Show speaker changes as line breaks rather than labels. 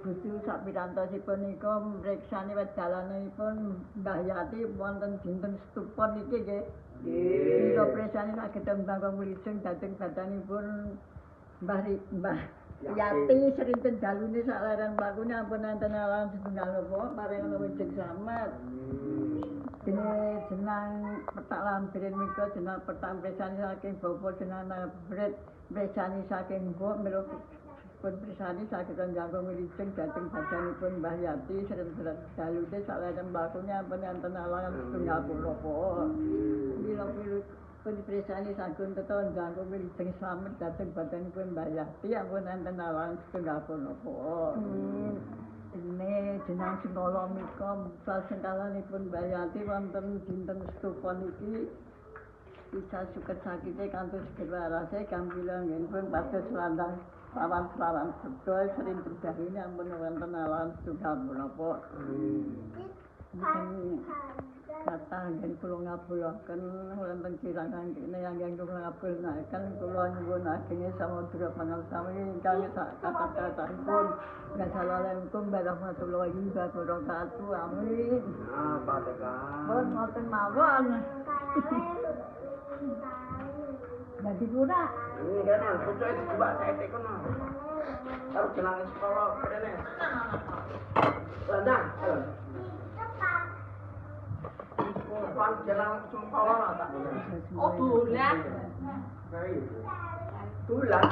Budu sak pirantosipun nika mriksani wedalanipun Mbah Yati wonten dinten stupa niki nggih. Nggih. Kula presani saged mbangkang wilujeng dhateng badanipun Mbah Yati serinten dalune sak lereng bakune ampun enten alam setunggal napa paring wilujeng slamet. Dene jenang petak lampirin mika jenang petak presani saking bapa jenang Bret presani saking mbok melu pun presani saged njangkung wilujeng dhateng badanipun Mbah Yati serinten dalune sak lereng bakune ampun enten alam setunggal napa. Mila pun presani sagun teta njangkung wilujeng slamet dhateng badanipun Mbah Yati ampun enten alam setunggal napa. Dene jenang Sengkala mika sasengkalanipun Mbah Yati wonten dinten stupa niki bisa suket sakite kanthi seger warase kampila nggih pados landang lawan sedaya serinten darine ampun wonten alam setunggal menapa. Kata nggih kula ngabulaken wonten kirangan kene anggen kula ngabulaken kula nyuwun ageng samudra pangarsami ingkang kata-katanipun Assalamualaikum warahmatullahi wabarakatuh. Amin. Pun ngoten mawon. Dadi kurang.
Ini kan pucuk itu coba saya kono. Harus jenang sekolah kene. Landang. Kan jenang sekolah tak.
Oh, bulan.
Bulan.